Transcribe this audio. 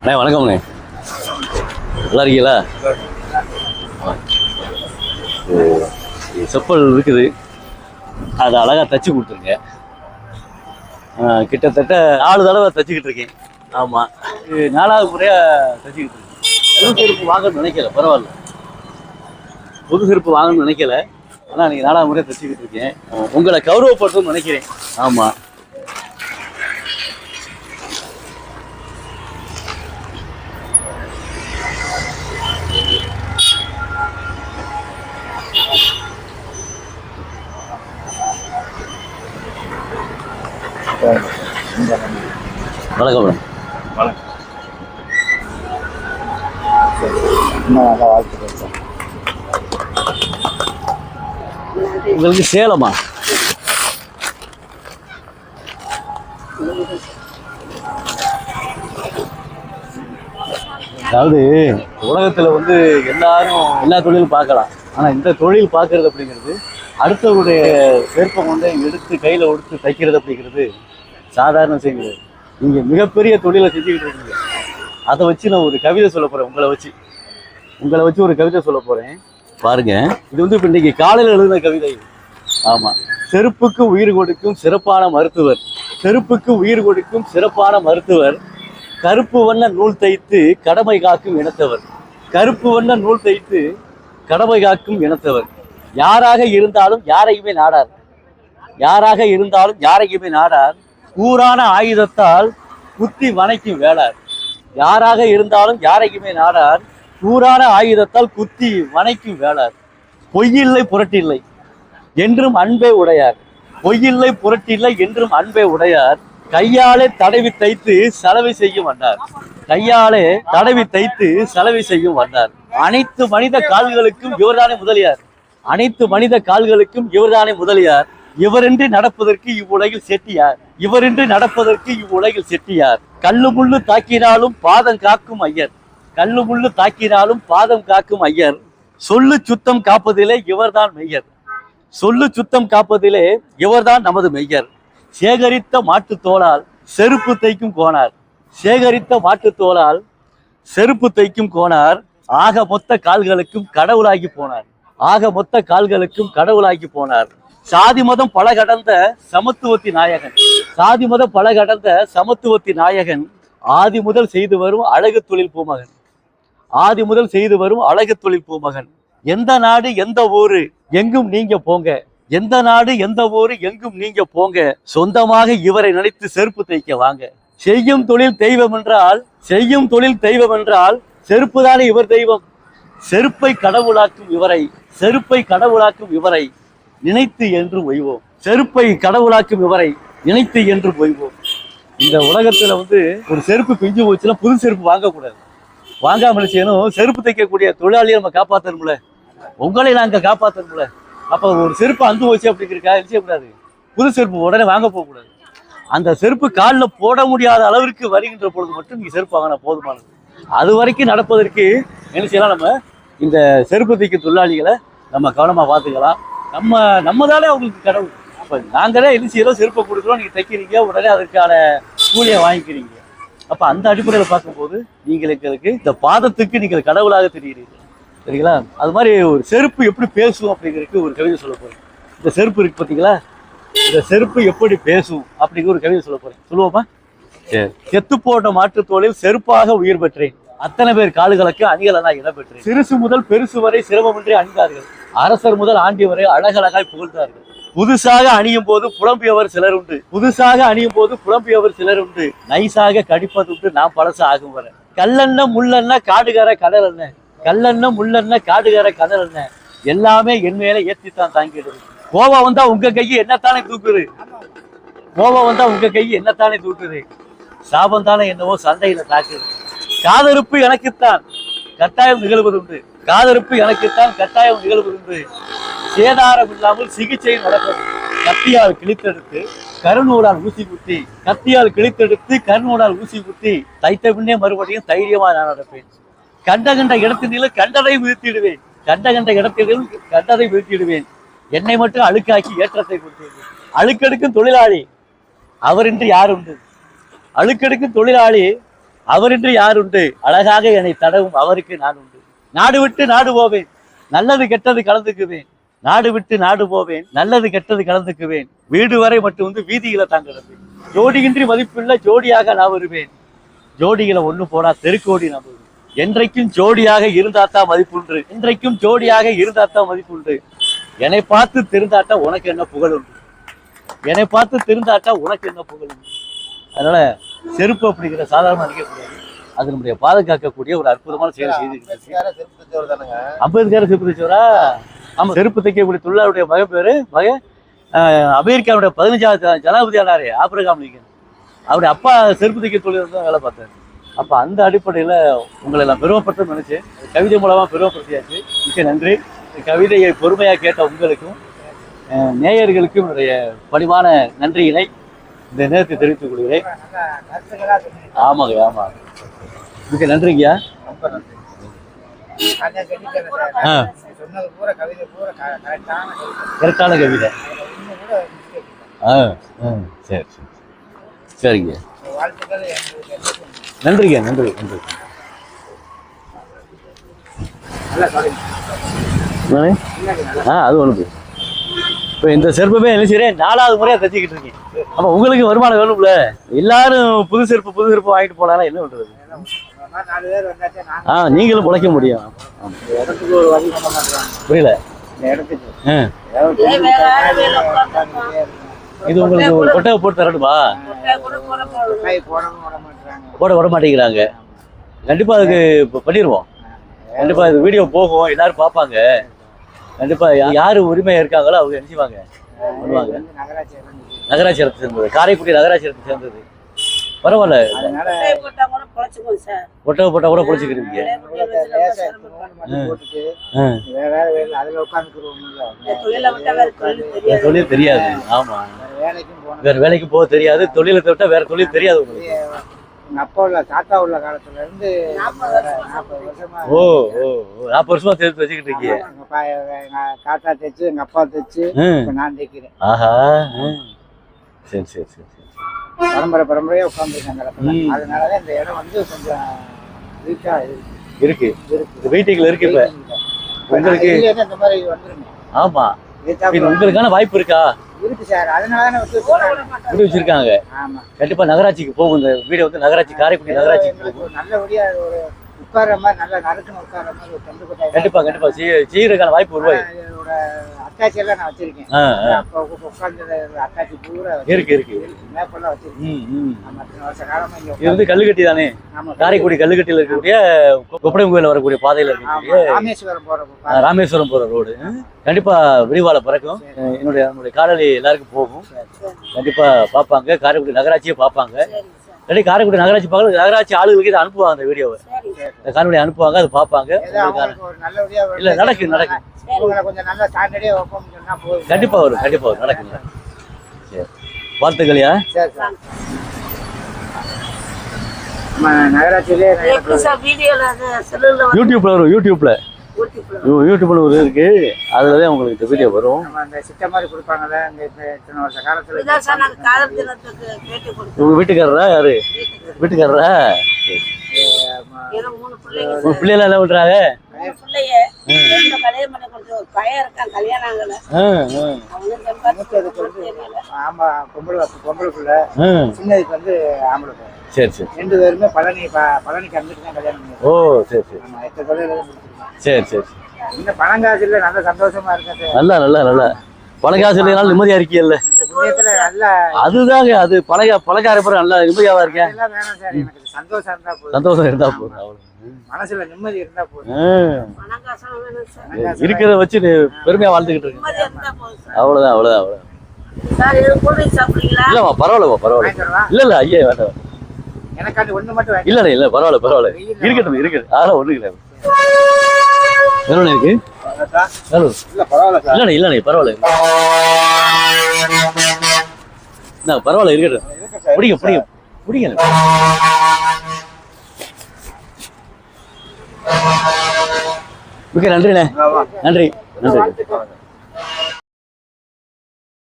அண்ணே வணக்கம்ண்ணே, நல்லா இருக்கீங்களா? செப்பல் இருக்குது, அதை அழகாக தச்சு கொடுத்துருங்க. கிட்டத்தட்ட 4 தடவை தச்சுக்கிட்டு இருக்கேன். ஆமாம், 4வது முறையாக தச்சுக்கிட்டு இருக்கேன். புது செருப்பு வாங்கணும்னு நினைக்கல, பரவாயில்ல. புது செருப்பு வாங்கணும்னு நினைக்கல, ஆனால் நீங்கள் 4வது முறையாக தச்சுக்கிட்டு இருக்கேன். உங்களை கௌரவப்படுத்தணும்னு நினைக்கிறேன். ஆமாம், வணக்கம் மேடம். வணக்கம். உங்களுக்கு சேலமா? அதாவது உலகத்துல எல்லாரும் எல்லா தொழிலும் பார்க்கலாம், ஆனா இந்த தொழில் பார்க்கறது அப்படிங்கிறது, அடுத்தவருடைய விருப்பம் கொண்டு எடுத்து கையில கொடுத்து தைக்கிறது அப்படிங்கிறது சாதாரண விஷயம். நீங்க மிகப்பெரிய தொழிலை செஞ்சுக்கிட்டு இருக்கீங்க. அதை வச்சு நான் ஒரு கவிதை சொல்ல போறேன். உங்களை வச்சு ஒரு கவிதை சொல்ல போறேன், பாருங்க. இது இப்ப இன்னைக்கு காலையில் எழுதின கவிதை. ஆமா, செருப்புக்கு உயிர் கொடுக்கும் சிறப்பான மருத்துவர், செருப்புக்கு உயிர் கொடுக்கும் சிறப்பான மருத்துவர், கருப்பு வண்ண நூல் தைத்து கடமை காக்கும் இனத்தவர், கருப்பு வண்ண நூல் தைத்து கடமை காக்கும் இனத்தவர், யாராக இருந்தாலும் யாரையுமே நாடார், யாராக இருந்தாலும் யாரையுமே நாடார், கூரான ஆயுதத்தால் குத்தி வனைக்கும் வேளார், யாராக இருந்தாலும் யாரையுமே நாடார், கூரான ஆயுதத்தால் குத்தி வனைக்கும் வேளார், பொய்யில்லை புரட்டில்லை என்றும் அன்பே உடையார், பொய்யில்லை புரட்டில்லை என்றும் அன்பே உடையார், கையாலே தடவி தைத்து செலவை செய்யும் வந்தார், கையாலே தடவி தைத்து செலவை செய்யும் வந்தார், அனைத்து மனித கால்களுக்கும் இவர்தானே முதலியார், அனைத்து மனித கால்களுக்கும் இவர்தானே முதலியார், இவரின்றி நடப்பதற்கு இவ்வுலகில் செட்டியார், இவரின்றி நடப்பதற்கு இவ்வுலகில் செட்டியார், கல்லு முள்ளு தாக்கினாலும் பாதம் காக்கும் ஐயர், கல்லு முள்ளு தாக்கினாலும் பாதம் காக்கும் ஐயர், சொல்லு சுத்தம் காப்பதிலே இவர்தான் மெய்யர், சொல்லு சுத்தம் காப்பதிலே இவர்தான் நமது மெய்யர், சேகரித்த மாட்டு தோளால் செருப்பு தைக்கும் கோனார், சேகரித்த மாட்டு தோளால் செருப்பு தைக்கும் கோனார், ஆக மொத்த கால்களுக்கும் கடவுளாகி போனார், ஆக மொத்த கால்களுக்கும் கடவுளாகி போனார், சாதி மதம் பல கடந்த சமத்துவத்தி நாயகன், சாதி மதம் பல கடந்த சமத்துவத்தி நாயகன், ஆதி முதல் செய்து வரும் அழகு தொழில் பூமகன், ஆதி முதல் செய்து வரும் அழகு தொழில் பூமகன், எந்த நாடு எந்த ஊரு எங்கும் நீங்க போங்க, எந்த நாடு எந்த ஊரு எங்கும் நீங்க போங்க, சொந்தமாக இவரை நினைத்து செருப்பு தைக்க வாங்க, செய்யும் தொழில் தெய்வம் என்றால், செய்யும் தொழில் தெய்வம் என்றால் செருப்புதானே இவர் தெய்வம், செருப்பை கடவுளாக்கும் இவரை, செருப்பை கடவுளாக்கும் இவரை நினைத்து என்று ஒய்வோம், செருப்பை கடவுளாக்கும் இவரை நினைத்து என்று ஒய்வோம். இந்த உலகத்துல ஒரு செருப்பு பிஞ்சு போச்சுன்னா புது செருப்பு வாங்கக்கூடாது, வாங்காமல் செய்யணும். செருப்பு தைக்கக்கூடிய தொழிலாளியை நம்ம காப்பாற்றணும்ல, உங்களை நாங்க காப்பாற்றணும்ல. அப்போ ஒரு செருப்பு அந்து போச்சு அப்படிங்கிறக்கா செய்யக்கூடாது, புது செருப்பு உடனே வாங்க போகக்கூடாது. அந்த செருப்பு காலில் போட முடியாத அளவிற்கு வருகின்ற பொழுது மட்டும் நீங்க செருப்பு வாங்கினா போதுமானது. அது வரைக்கும் நடப்பதற்கு என்ன செய்யலாம், நம்ம இந்த செருப்பு தைக்கும் தொழிலாளிகளை நம்ம கவனமா பார்த்துக்கலாம். நம்ம தானே அவங்களுக்கு கடவுள். அப்போ நாங்களே என்ன செய்யறோம், செருப்பை கொடுக்குறோம், நீங்கள் தைக்கிறீங்க, உடனே அதற்கான கூலியை வாங்கிக்கிறீங்க. அப்போ அந்த அடிப்படையில் பார்க்கும்போது நீங்களுக்கு இந்த பாதத்துக்கு நீங்கள் கடவுளாக தெரிகிறீர்கள், சரிங்களா? அது மாதிரி ஒரு செருப்பு எப்படி பேசும் அப்படிங்கிறதுக்கு ஒரு கவிதை சொல்ல போறேன். இந்த செருப்பு இருக்கு பார்த்தீங்களா, இந்த செருப்பு எப்படி பேசும் அப்படிங்கிற ஒரு கவிதை சொல்ல போறேன். சொல்லுவோமா? சரி. செத்து போட்ட மாற்றுத் தோளில் செருப்பாக உயிர் பெற்றேன், அத்தனை பேர் கால்களுக்கு அணிகளா இடம் பெற்றேன், சிறுசு முதல் பெருசு வரை சிரமமின்றி அணிந்தார்கள், அரசர் முதல் ஆண்டி வரை அழகழகாய் புகழ்ந்தார்கள், புதுசாக அணியும் போது புலம்பியவர் சிலர் உண்டு, புதுசாக அணியும் போது புலம்பியவர் சிலர் உண்டு, நைசாக கடிப்பதுண்டு நாம் பழசு ஆகும் வர, கல்லெண்ண முள்ளெண்ண காடுகர கடல் என்ன, கல்லெண்ண முள்ளெண்ண காடுகர கடல் என்ன, எல்லாமே என் மேல ஏற்றித்தான் தாங்கிடுது, கோபம் வந்தா உங்க கையை என்னத்தானே தூக்குது, கோபம் வந்தா உங்க கையை என்னத்தானே தூக்குது, சாபம் தானே என்னவோ சண்டையில தாக்குது, காதறுப்பு எனக்குத்தான் கட்டாயம் நிகழ்வதுண்டு, காதறுப்பு எனக்குத்தான் கட்டாயம் நிகழ்வதுண்டு, சேதாரம் இல்லாமல் சிகிச்சை நடப்பது, கத்தியால் கிழித்தெடுத்து கருநூலால் ஊசி குத்தி, கத்தியால் கிழித்தெடுத்து கருநூலால் ஊசி குத்தி, தைத்த பின்னே மறுபடியும் தைரியமா நான் நடப்பேன், கண்ட கண்ட இடத்தினில கண்டதை வீழ்த்திடுவேன், கண்ட கண்ட இடத்திலும் கண்டதை வீழ்த்திடுவேன், என்னை மட்டும் அழுக்காக்கி ஏற்றத்தை கொடுத்து, அழுக்கெடுக்கும் தொழிலாளி அவரின்றி யார் உண்டு, அழுக்கெடுக்கும் தொழிலாளி அவரின்றி யார் உண்டு, அழகாக என்னை தடவும் அவருக்கு நான் உண்டு. நாடு விட்டு நாடு போவேன், நல்லது கெட்டது கலந்துக்குவேன். நாடு விட்டு நாடு போவேன், நல்லது கெட்டது கலந்துக்குவேன். வீடு வரை மட்டும் வந்து வீதிகளை தான் கிடப்பேன். ஜோடியின்றி மதிப்புள்ள ஜோடியாக நான் வருவேன். ஜோடிகளை ஒண்ணு போனா தெருக்கோடி நான் வருவேன். என்றைக்கும் ஜோடியாக இருந்தாத்தான் மதிப்புண்டு, என்றைக்கும் ஜோடியாக இருந்தாத்தான் மதிப்புண்டு. என்னை பார்த்து திருந்தாட்டா உனக்கு என்ன புகழ் உண்டு, என்னை பார்த்து திருந்தாட்டா உனக்கு என்ன புகழ் உண்டு. அதனால செருப்பு அப்படிங்கிற சாதாரண நினைக்கக்கூடாது, அது நம்முடைய பாதுகாக்கக்கூடிய ஒரு அற்புதமான செயல் செய்து. அம்பேத்கர் செருப்பு தைச்சவரா? ஆமா, செருப்பு தைக்கக்கூடிய தொழிலாளருடைய மகன் அமெரிக்காவுடைய 15வது ஜனாதிபதி ஆனாரு ஆபிரகாம் லிங்கன். அவருடைய அப்பா செருப்பு தைக்க தொழில் தான் வேலை பார்த்தாரு. அப்ப அந்த அடிப்படையில உங்களை நான் பெருமைப்பட்டு நினைச்சேன். கவிதை மூலமா பெருமைப்படுத்தியாச்சு. மிக்க நன்றி. கவிதையை பொறுமையா கேட்ட உங்களுக்கும் நேயர்களுக்கும் என்னுடைய பணிவான நன்றியினை இந்த நேரத்தை தெரிவித்துக் கொள்கிறேன். ஆமாங்க, ஆமா, மிக்க நன்றிங்கய்யா. கரெக்டான கவிதை. சரி சரி சரிங்க, நன்றிங்க, நன்றி நன்றி. அது ஒன்று. இப்போ இந்த செருப்பமே என்ன செய்யறேன், 4வது முறையாக தைச்சிக்கிட்டு இருக்கேன். அப்போ உங்களுக்கு வருமானம் வேணும்ல, எல்லாரும் புது செருப்பு வாங்கிட்டு போனாலும் என்ன பண்றது? நீங்களும் பிழைக்க முடியும். புரியல? இது உங்களுக்கு கொட்டை போட்டு தரணுமா? போட விட மாட்டேங்கிறாங்க. கண்டிப்பா அதுக்கு பண்ணிடுவோம். கண்டிப்பா இது வீடியோ போகும், எல்லாரும் பார்ப்பாங்க. கண்டிப்பா யாரு உரிமையா இருக்காங்களோ அவங்க என்ன செய்வாங்க, பண்ணுவாங்க. நகராட்சி இடத்தை சேர்ந்தது, காரைக்குடி நகராட்சி இடத்தை சேர்ந்தது. பரவாயில்ல, ஒட்டை போட்டா கூட பொழைச்சிக்கிறீங்க. தொழில் தெரியாது. ஆமா, வேற வேலைக்கு போக தெரியாது. தொழிலை விட்டா வேற தொழில் தெரியாது உங்களுக்கு. தாத்தா உள்ள காலத்துல இருந்து 40 வருஷமா 40 வருஷமா சேர்த்து வச்சுக்கிட்டு இருக்கீங்க. தாத்தா தைச்சு, எங்க அப்பா தைச்சு, நான் தைக்கிறேன். ஆஹா, சரி சரி சரி சரி. பரம்பரையா உட்காந்துருக்காங்க. அதனாலதான் இந்த இடம் வந்து கொஞ்சம் வீக்கா இருக்கு. வெயிட்டிங்ல இருக்கு. இப்ப உங்களுக்கு இந்த மாதிரி வந்துருங்க. ஆமா, உங்களுக்கான வாய்ப்பு இருக்கா? இருக்கு சார், அதனாலதானே விட்டு வச்சிருக்காங்க. கண்டிப்பா நகராட்சிக்கு போகும் இந்த வீடியோ வந்து. நகராட்சி, காரைக்குடி நகராட்சி நல்லபடியா ஒரு உட்கார்ற மாதிரி, நல்ல நடக்கணும் உட்கார்ற மாதிரி ஒரு டென்ட் கொட்டாய். கண்டிப்பா கண்டிப்பா செய்யறதுக்கான வாய்ப்பு உருவாய். அட்டாச்சி எல்லாம் நான் வச்சிருக்கேன். உட்கார்ந்து அட்டாச்சி பூரா இருக்கு இருக்கு. மேப்பெல்லாம் வச்சிருக்கேன். வருஷ காலமா இது வந்து கல்லுக்கட்டி தானே? காரைக்குடி கல்லுக்கட்டியில இருக்கக்கூடிய கொப்படம் கோயில வரக்கூடிய பாதையில இருக்கக்கூடிய ராமேஸ்வரம் போற ரோடு. கண்டிப்பா விரிவால பறக்கும். என்னுடைய காணொலி எல்லாருக்கும் போகும். கண்டிப்பா பார்ப்பாங்க, காரைக்குடி நகராட்சியே பார்ப்பாங்க. காரைக்குடி நகராட்சி பார்க்க நகராட்சி ஆளுகளுக்கு இதை அனுப்புவாங்க. அந்த வீடியோவை, இந்த காணொலி அனுப்புவாங்க, அதை பார்ப்பாங்க. இல்ல நடக்கு நடக்கு. கண்டிப்பா வரும், கண்டிப்பா வரும், நடக்குங்க. சரி, வாழ்த்துக்கள்யா. யூடியூப்ல வரும். யூடியூப்ல ஒரு இருக்கு, அதுலதான் உங்களுக்கு இந்த வீடியோ வரும். உங்க வீட்டுக்காரரா? யாரு வீட்டுக்காரரா? உங்க பிள்ளைல என்ன பண்றாங்க? சரி சரி. 2 பேருமே பழனிக்கு வந்துட்டு தான் கல்யாணம். சரி சரி சரி சரி. இந்த பணங்காசு இல்ல, நல்ல சந்தோஷமா இருக்கு. நல்லா நல்லா நல்லா. பணங்காசு இல்லைனாலும் நிம்மதியா இருக்கீங்கல்ல? அதுதாங்க, அது பணக்கார பேர் நல்லா நிம்மதியாவா இருக்கேன். சந்தோஷம் இருந்தா போதும். மனசுல நிம்மதி இருந்தா போதும். இருக்கிறத வச்சு பெருமையா வாழ்ந்துகிட்டு இருக்கு. அவ்வளவுதான் அவ்வளவுதான் அவ்வளவுதான். இல்லம்மா, பரவாயில்லம்மா, பரவாயில்ல. இல்ல ஐயா வேண்டாம். எனக்கு ஒண்ணு மட்டும் இல்ல இல்ல, பரவாயில்ல பரவாயில்ல, இருக்கட்டும் இருக்குது. அதெல்லாம் ஒண்ணு கிடையாது. எவ்வளோ இருக்கு? இல்லண்ணே இல்லண்ணே, பரவாயில்ல. பரவாயில்ல, இருக்கட்டும். பிடிங்க பிடிங்க பிடிங்க. மிக்க நன்றிண்ணே. நன்றி நன்றி.